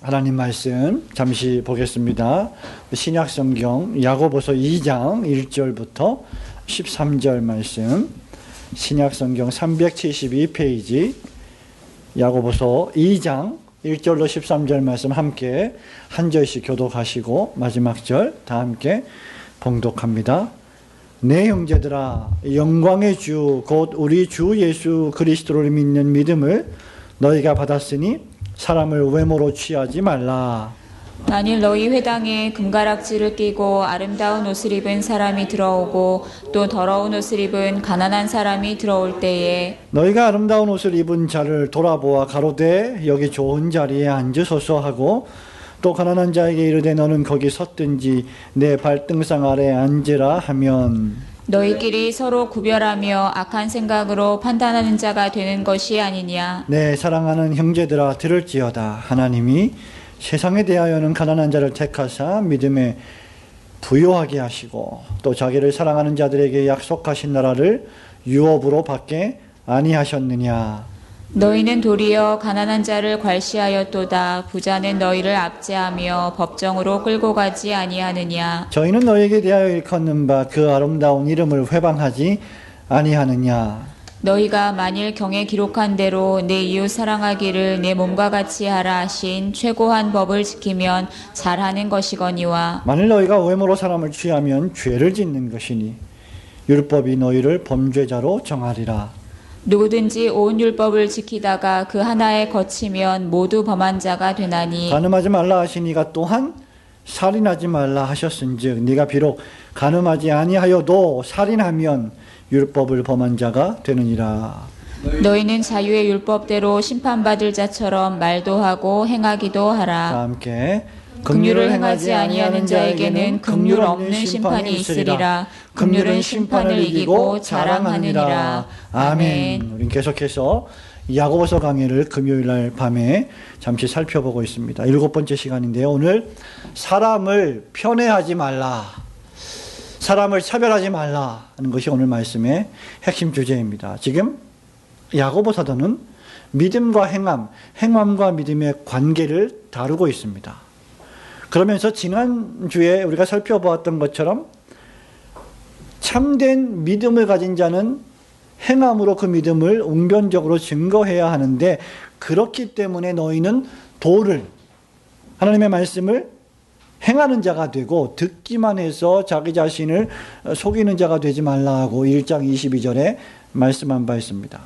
하나님 말씀 잠시 보겠습니다. 신약성경 야고보서 2장 1절부터 13절 말씀, 신약성경 372페이지 야고보서 2장 1절로 13절 말씀 함께 한 절씩 교독하시고 마지막 절 다 함께 봉독합니다. 내 형제들아, 영광의 주 곧 우리 주 예수 그리스도를 믿는 믿음을 너희가 받았으니 사람을 외모로 취하지 말라. 만일 너희 회당에 금가락지를 끼고 아름다운 옷을 입은 사람이 들어오고 또 더러운 옷을 입은 가난한 사람이 들어올 때에 너희가 아름다운 옷을 입은 자를 돌아보아 가로되 여기 좋은 자리에 앉으소서 하고 또 가난한 자에게 이르되 너는 거기 섰든지 내 발등상 아래 앉으라 하면 너희끼리 서로 구별하며 악한 생각으로 판단하는 자가 되는 것이 아니냐. 내 사랑하는 형제들아 들을지어다. 하나님이 세상에 대하여는 가난한 자를 택하사 믿음에 부요하게 하시고 또 자기를 사랑하는 자들에게 약속하신 나라를 유업으로 받게 아니하셨느냐. 너희는 도리어 가난한 자를 괄시하였도다. 부자는 너희를 압제하며 법정으로 끌고 가지 아니하느냐. 저희는 너희에게 대하여 일컫는 바 그 아름다운 이름을 회방하지 아니하느냐. 너희가 만일 경에 기록한 대로 내 이웃 사랑하기를 내 몸과 같이 하라 하신 최고한 법을 지키면 잘하는 것이거니와. 만일 너희가 외모로 사람을 취하면 죄를 짓는 것이니 율법이 너희를 범죄자로 정하리라. 누구든지 온 율법을 지키다가 그 하나에 거치면 모두 범한 자가 되나니. 간음하지 말라 하시니가 또한 살인하지 말라 하셨은즉 네가 비록 간음하지 아니하여도 살인하면 율법을 범한 자가 되느니라. 너희는 자유의 율법대로 심판받을 자처럼 말도 하고 행하기도 하라. 다 함께 긍휼을 행하지 아니하는 자에게는 긍휼 없는 심판이 있으리라. 긍휼은 심판을 이기고 자랑하느니라. 아멘. 우린 계속해서 야고보서 강의를 금요일날 밤에 잠시 살펴보고 있습니다. 7번째 시간인데요. 오늘 사람을 편애하지 말라, 사람을 차별하지 말라 하는 것이 오늘 말씀의 핵심 주제입니다. 지금 야고보 사도는 믿음과 행함, 행함과 믿음의 관계를 다루고 있습니다. 그러면서 지난주에 우리가 살펴보았던 것처럼 참된 믿음을 가진 자는 행함으로 그 믿음을 웅변적으로 증거해야 하는데, 그렇기 때문에 너희는 도를, 하나님의 말씀을 행하는 자가 되고 듣기만 해서 자기 자신을 속이는 자가 되지 말라 하고 1장 22절에 말씀한 바 있습니다.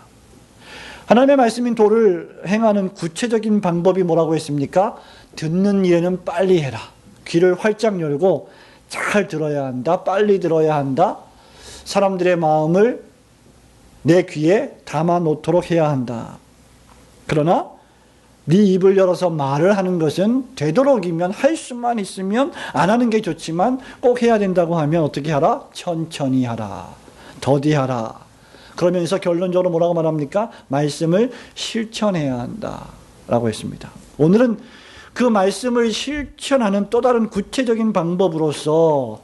하나님의 말씀인 도를 행하는 구체적인 방법이 뭐라고 했습니까? 듣는 일에는 빨리 해라. 귀를 활짝 열고 잘 들어야 한다. 빨리 들어야 한다. 사람들의 마음을 내 귀에 담아 놓도록 해야 한다. 그러나 네 입을 열어서 말을 하는 것은 되도록이면, 할 수만 있으면 안 하는 게 좋지만 꼭 해야 된다고 하면 어떻게 하라? 천천히 하라. 더디하라. 그러면서 결론적으로 뭐라고 말합니까? 말씀을 실천해야 한다라고 했습니다. 오늘은 그 말씀을 실천하는 또 다른 구체적인 방법으로서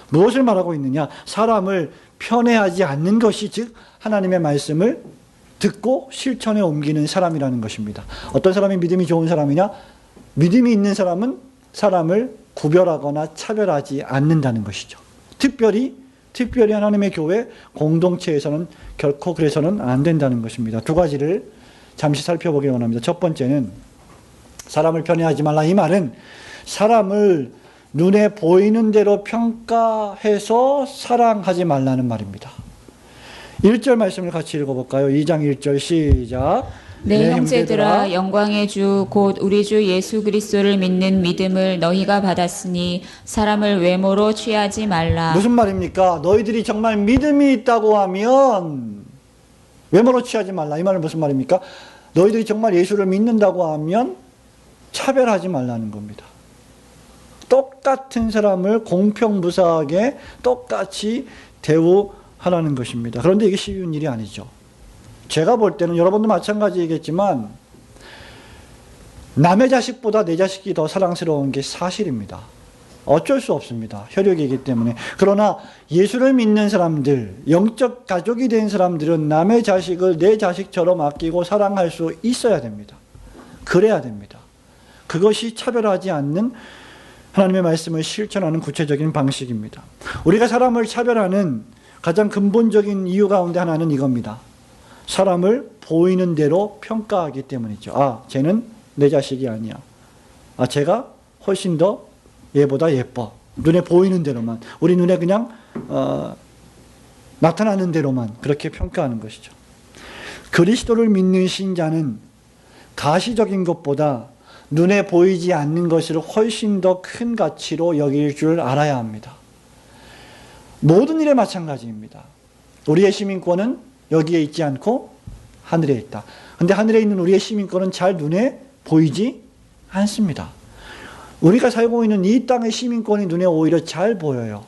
무엇을 말하고 있느냐? 사람을 편애하지 않는 것이, 즉 하나님의 말씀을 듣고 실천에 옮기는 사람이라는 것입니다. 어떤 사람이 믿음이 좋은 사람이냐? 믿음이 있는 사람은 사람을 구별하거나 차별하지 않는다는 것이죠. 특별히 하나님의 교회 공동체에서는 결코 그래서는 안 된다는 것입니다. 두 가지를 잠시 살펴보기 원합니다. 첫 번째는 사람을 편애하지 말라. 이 말은 사람을 눈에 보이는 대로 평가해서 사랑하지 말라는 말입니다. 1절 말씀을 같이 읽어볼까요? 2장 1절 시작. 내 형제들아, 영광의 주 곧 우리 주 예수 그리스도를 믿는 믿음을 너희가 받았으니 사람을 외모로 취하지 말라. 무슨 말입니까? 너희들이 정말 믿음이 있다고 하면 외모로 취하지 말라. 이 말은 무슨 말입니까? 너희들이 정말 예수를 믿는다고 하면 차별하지 말라는 겁니다. 똑같은 사람을 공평무사하게 똑같이 대우하라는 것입니다. 그런데 이게 쉬운 일이 아니죠. 제가 볼 때는 여러분도 마찬가지이겠지만 남의 자식보다 내 자식이 더 사랑스러운 게 사실입니다. 어쩔 수 없습니다. 혈육이기 때문에. 그러나 예수를 믿는 사람들, 영적 가족이 된 사람들은 남의 자식을 내 자식처럼 아끼고 사랑할 수 있어야 됩니다. 그래야 됩니다. 그것이 차별하지 않는 하나님의 말씀을 실천하는 구체적인 방식입니다. 우리가 사람을 차별하는 가장 근본적인 이유 가운데 하나는 이겁니다. 사람을 보이는 대로 평가하기 때문이죠. 쟤는 내 자식이 아니야. 쟤가 훨씬 더 얘보다 예뻐. 눈에 보이는 대로만, 우리 눈에 그냥 나타나는 대로만 그렇게 평가하는 것이죠. 그리스도를 믿는 신자는 가시적인 것보다 눈에 보이지 않는 것을 훨씬 더 큰 가치로 여길 줄 알아야 합니다. 모든 일에 마찬가지입니다. 우리의 시민권은 여기에 있지 않고 하늘에 있다. 근데 하늘에 있는 우리의 시민권은 잘 눈에 보이지 않습니다. 우리가 살고 있는 이 땅의 시민권이 눈에 오히려 잘 보여요.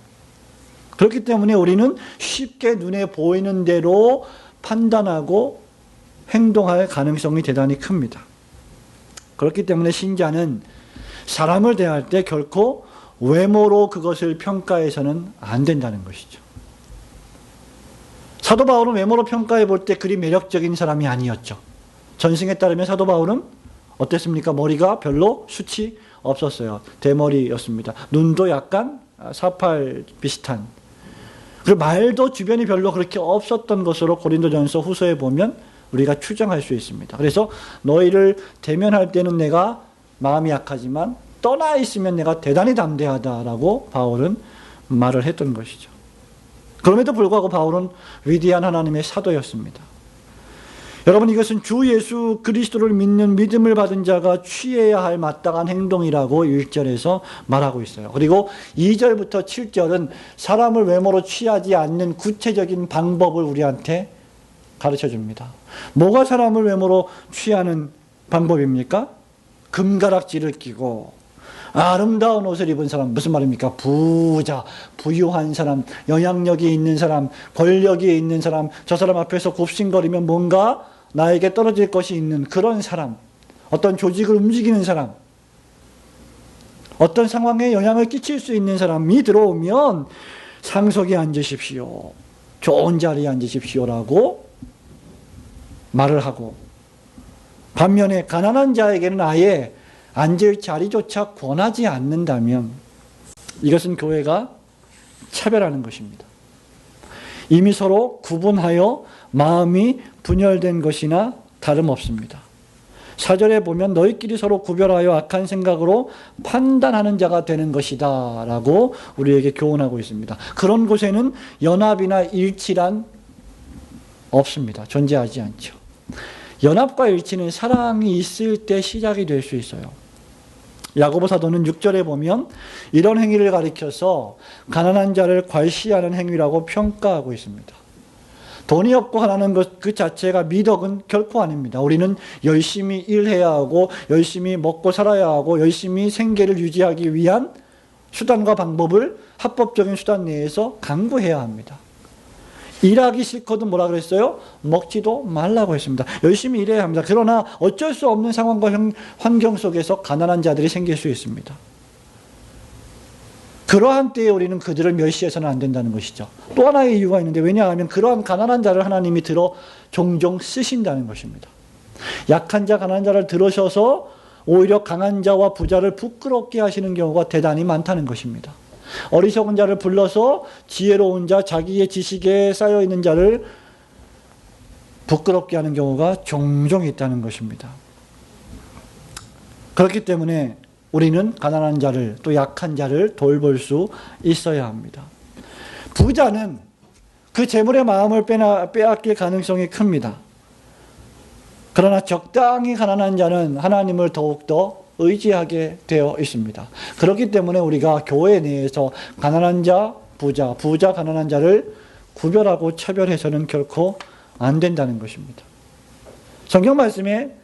그렇기 때문에 우리는 쉽게 눈에 보이는 대로 판단하고 행동할 가능성이 대단히 큽니다. 그렇기 때문에 신자는 사람을 대할 때 결코 외모로 그것을 평가해서는 안 된다는 것이죠. 사도 바울은 외모로 평가해 볼 때 그리 매력적인 사람이 아니었죠. 전승에 따르면 사도 바울은 어땠습니까? 머리가 별로 숱이 없었어요. 대머리였습니다. 눈도 약간 사팔 비슷한. 그리고 말도 주변이 별로 그렇게 없었던 것으로 고린도전서 후서에 보면 우리가 추정할 수 있습니다. 그래서 너희를 대면할 때는 내가 마음이 약하지만 떠나 있으면 내가 대단히 담대하다라고 바울은 말을 했던 것이죠. 그럼에도 불구하고 바울은 위대한 하나님의 사도였습니다. 여러분, 이것은 주 예수 그리스도를 믿는 믿음을 받은 자가 취해야 할 마땅한 행동이라고 1절에서 말하고 있어요. 그리고 2절부터 7절은 사람을 외모로 취하지 않는 구체적인 방법을 우리한테 가르쳐 줍니다. 뭐가 사람을 외모로 취하는 방법입니까? 금가락지를 끼고 아름다운 옷을 입은 사람, 무슨 말입니까? 부자, 부유한 사람, 영향력이 있는 사람, 권력이 있는 사람, 저 사람 앞에서 굽신거리면 뭔가 나에게 떨어질 것이 있는 그런 사람, 어떤 조직을 움직이는 사람, 어떤 상황에 영향을 끼칠 수 있는 사람이 들어오면 상석에 앉으십시오, 좋은 자리에 앉으십시오라고 말을 하고, 반면에 가난한 자에게는 아예 앉을 자리조차 권하지 않는다면 이것은 교회가 차별하는 것입니다. 이미 서로 구분하여 마음이 분열된 것이나 다름없습니다. 4절에 보면 너희끼리 서로 구별하여 악한 생각으로 판단하는 자가 되는 것이다 라고 우리에게 교훈하고 있습니다. 그런 곳에는 연합이나 일치란 없습니다. 존재하지 않죠. 연합과 일치는 사랑이 있을 때 시작이 될 수 있어요. 야고보 사도는 6절에 보면 이런 행위를 가리켜서 가난한 자를 괄시하는 행위라고 평가하고 있습니다. 돈이 없고 가난한 것 그 자체가 미덕은 결코 아닙니다. 우리는 열심히 일해야 하고 열심히 먹고 살아야 하고 열심히 생계를 유지하기 위한 수단과 방법을 합법적인 수단 내에서 강구해야 합니다. 일하기 싫거든 뭐라 그랬어요? 먹지도 말라고 했습니다. 열심히 일해야 합니다. 그러나 어쩔 수 없는 상황과 환경 속에서 가난한 자들이 생길 수 있습니다. 그러한 때에 우리는 그들을 멸시해서는 안 된다는 것이죠. 또 하나의 이유가 있는데, 왜냐하면 그러한 가난한 자를 하나님이 들어 종종 쓰신다는 것입니다. 약한 자, 가난한 자를 들으셔서 오히려 강한 자와 부자를 부끄럽게 하시는 경우가 대단히 많다는 것입니다. 어리석은 자를 불러서 지혜로운 자, 자기의 지식에 쌓여있는 자를 부끄럽게 하는 경우가 종종 있다는 것입니다. 그렇기 때문에 우리는 가난한 자를, 또 약한 자를 돌볼 수 있어야 합니다. 부자는 그 재물의 마음을 빼앗길 가능성이 큽니다. 그러나 적당히 가난한 자는 하나님을 더욱더 의지하게 되어 있습니다. 그렇기 때문에 우리가 교회 내에서 가난한 자, 부자, 가난한 자를 구별하고 차별해서는 결코 안 된다는 것입니다. 성경 말씀에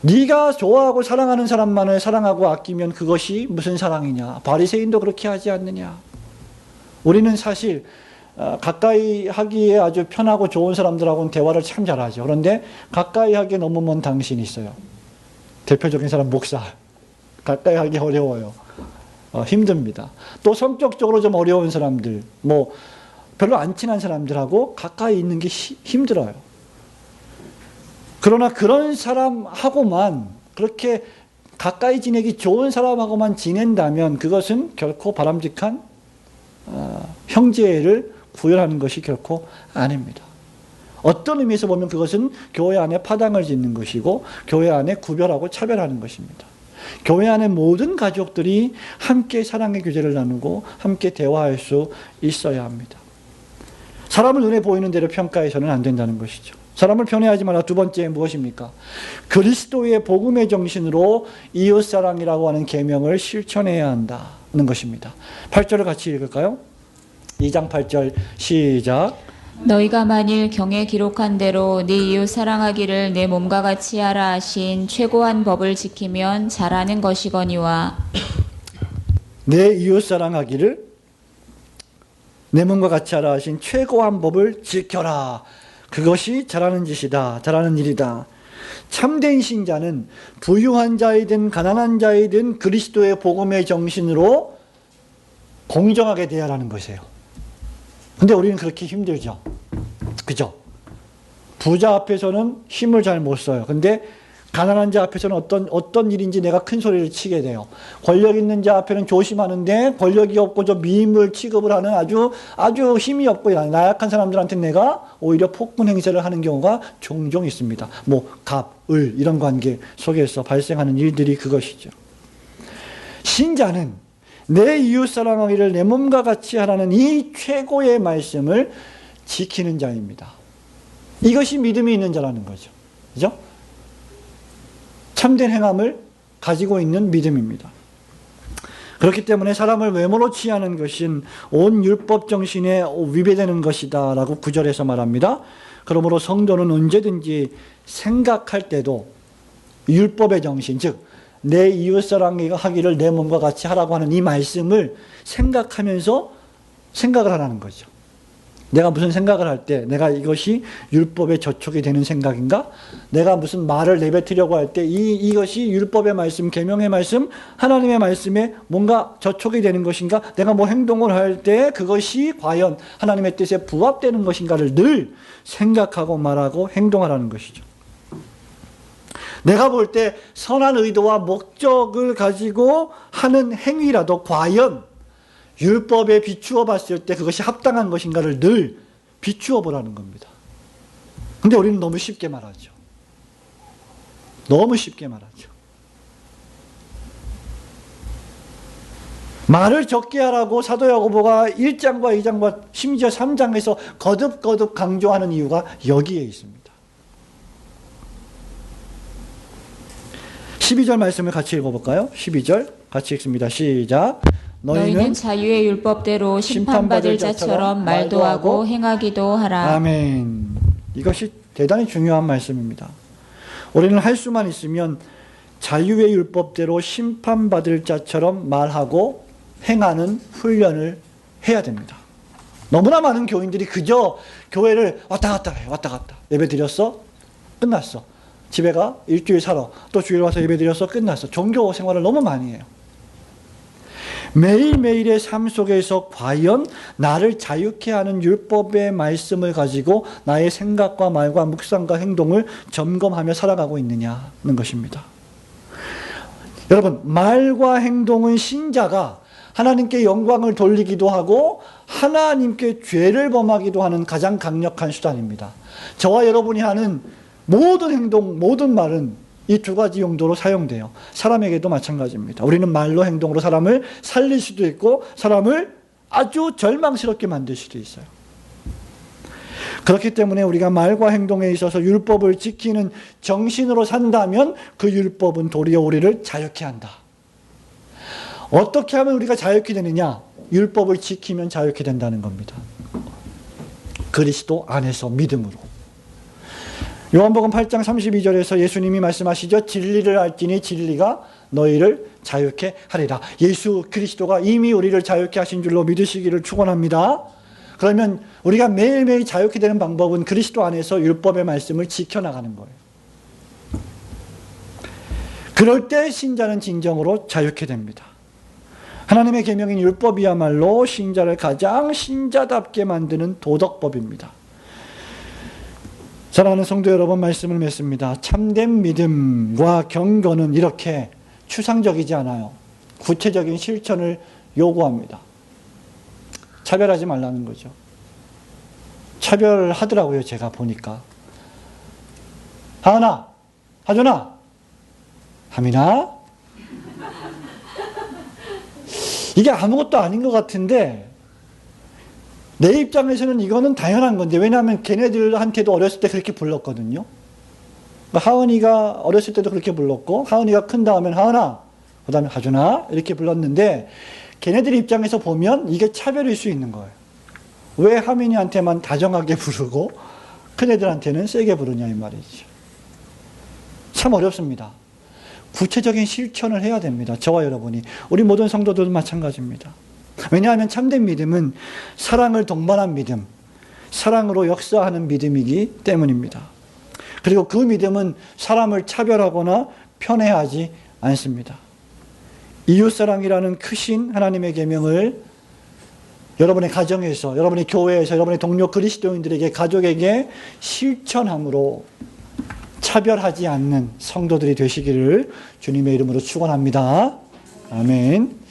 네가 좋아하고 사랑하는 사람만을 사랑하고 아끼면 그것이 무슨 사랑이냐? 바리새인도 그렇게 하지 않느냐? 우리는 사실 가까이 하기에 아주 편하고 좋은 사람들하고는 대화를 참 잘하죠. 그런데 가까이 하기에 너무 먼 당신이 있어요. 대표적인 사람 목사. 가까이 하기 어려워요. 힘듭니다. 또 성격적으로 좀 어려운 사람들, 뭐 별로 안 친한 사람들하고 가까이 있는 게 힘들어요. 그러나 그런 사람하고만 그렇게 가까이 지내기 좋은 사람하고만 지낸다면 그것은 결코 바람직한 형제를 구현하는 것이 결코 아닙니다. 어떤 의미에서 보면 그것은 교회 안에 파당을 짓는 것이고 교회 안에 구별하고 차별하는 것입니다. 교회 안에 모든 가족들이 함께 사랑의 교제를 나누고 함께 대화할 수 있어야 합니다. 사람을 눈에 보이는 대로 평가해서는 안 된다는 것이죠. 사람을 편애하지 마라. 두 번째 무엇입니까? 그리스도의 복음의 정신으로 이웃사랑이라고 하는 계명을 실천해야 한다는 것입니다. 8절을 같이 읽을까요? 2장 8절 시작. 너희가 만일 경에 기록한 대로 네 이웃 사랑하기를 내 몸과 같이 하라 하신 최고한 법을 지키면 잘하는 것이거니와. 내 이웃 사랑하기를 내 몸과 같이 하라 하신 최고한 법을 지켜라. 그것이 잘하는 짓이다. 잘하는 일이다. 참된 신자는 부유한 자이든 가난한 자이든 그리스도의 복음의 정신으로 공정하게 대하라는 것이에요. 근데 우리는 그렇게 힘들죠. 그죠? 부자 앞에서는 힘을 잘 못 써요. 근데 가난한 자 앞에서는 어떤 일인지 내가 큰 소리를 치게 돼요. 권력 있는 자 앞에는 조심하는데 권력이 없고 좀 미인물 취급을 하는 아주 힘이 없고 나약한 사람들한테 내가 오히려 폭군 행세를 하는 경우가 종종 있습니다. 뭐 갑, 을 이런 관계 속에서 발생하는 일들이 그것이죠. 신자는 내 이웃 사랑하기를 내 몸과 같이 하라는 이 최고의 말씀을 지키는 자입니다. 이것이 믿음이 있는 자라는 거죠. 그죠? 참된 행함을 가지고 있는 믿음입니다. 그렇기 때문에 사람을 외모로 취하는 것은 온 율법 정신에 위배되는 것이다 라고 9절에서 말합니다. 그러므로 성도는 언제든지 생각할 때도 율법의 정신, 즉 내 이웃사랑하기를 내 몸과 같이 하라고 하는 이 말씀을 생각하면서 생각을 하라는 거죠. 내가 무슨 생각을 할 때 내가 이것이 율법에 저촉이 되는 생각인가? 내가 무슨 말을 내뱉으려고 할 때 이것이 율법의 말씀, 계명의 말씀, 하나님의 말씀에 뭔가 저촉이 되는 것인가? 내가 뭐 행동을 할 때 그것이 과연 하나님의 뜻에 부합되는 것인가를 늘 생각하고 말하고 행동하라는 것이죠. 내가 볼 때 선한 의도와 목적을 가지고 하는 행위라도 과연 율법에 비추어 봤을 때 그것이 합당한 것인가를 늘 비추어 보라는 겁니다. 근데 우리는 너무 쉽게 말하죠. 너무 쉽게 말하죠. 말을 적게 하라고 사도 야고보가 1장과 2장과 심지어 3장에서 거듭거듭 강조하는 이유가 여기에 있습니다. 12절 말씀을 같이 읽어볼까요? 12절 같이 읽습니다. 시작. 너희는 자유의 율법대로 심판받을 자처럼 말도 하고 행하기도 하라. 아멘. 이것이 대단히 중요한 말씀입니다. 우리는 할 수만 있으면 자유의 율법대로 심판받을 자처럼 말하고 행하는 훈련을 해야 됩니다. 너무나 많은 교인들이 그저 교회를 왔다 갔다 해요. 왔다 갔다. 예배 드렸어? 끝났어. 집에 가 일주일 살아. 또 주일 와서 예배 드려서 끝났어. 종교 생활을 너무 많이 해요. 매일매일의 삶 속에서 과연 나를 자유케 하는 율법의 말씀을 가지고 나의 생각과 말과 묵상과 행동을 점검하며 살아가고 있느냐는 것입니다. 여러분, 말과 행동은 신자가 하나님께 영광을 돌리기도 하고 하나님께 죄를 범하기도 하는 가장 강력한 수단입니다. 저와 여러분이 하는 모든 행동, 모든 말은 이 두 가지 용도로 사용돼요. 사람에게도 마찬가지입니다. 우리는 말로 행동으로 사람을 살릴 수도 있고 사람을 아주 절망스럽게 만들 수도 있어요. 그렇기 때문에 우리가 말과 행동에 있어서 율법을 지키는 정신으로 산다면 그 율법은 도리어 우리를 자유케 한다. 어떻게 하면 우리가 자유케 되느냐? 율법을 지키면 자유케 된다는 겁니다. 그리스도 안에서 믿음으로. 요한복음 8장 32절에서 예수님이 말씀하시죠. 진리를 알지니 진리가 너희를 자유케 하리라. 예수 그리스도가 이미 우리를 자유케 하신 줄로 믿으시기를 축원합니다. 그러면 우리가 매일매일 자유케 되는 방법은 그리스도 안에서 율법의 말씀을 지켜나가는 거예요. 그럴 때 신자는 진정으로 자유케 됩니다. 하나님의 계명인 율법이야말로 신자를 가장 신자답게 만드는 도덕법입니다. 사랑하는 성도 여러분, 말씀을 맺습니다. 참된 믿음과 경건은 이렇게 추상적이지 않아요. 구체적인 실천을 요구합니다. 차별하지 말라는 거죠. 차별하더라고요, 제가 보니까. 하은아, 하준아, 하민아. 이게 아무것도 아닌 것 같은데 내 입장에서는 이거는 당연한 건데, 왜냐하면 걔네들한테도 어렸을 때 그렇게 불렀거든요. 하은이가 어렸을 때도 그렇게 불렀고, 하은이가 큰 다음엔 하은아, 그 다음에 하준아 이렇게 불렀는데, 걔네들 입장에서 보면 이게 차별일 수 있는 거예요. 왜 하민이한테만 다정하게 부르고 큰애들한테는 세게 부르냐 이 말이죠. 참 어렵습니다. 구체적인 실천을 해야 됩니다. 저와 여러분이, 우리 모든 성도들도 마찬가지입니다. 왜냐하면 참된 믿음은 사랑을 동반한 믿음, 사랑으로 역사하는 믿음이기 때문입니다. 그리고 그 믿음은 사람을 차별하거나 편애하지 않습니다. 이웃사랑이라는 크신 하나님의 계명을 여러분의 가정에서, 여러분의 교회에서, 여러분의 동료 그리스도인들에게, 가족에게 실천함으로 차별하지 않는 성도들이 되시기를 주님의 이름으로 축원합니다. 아멘.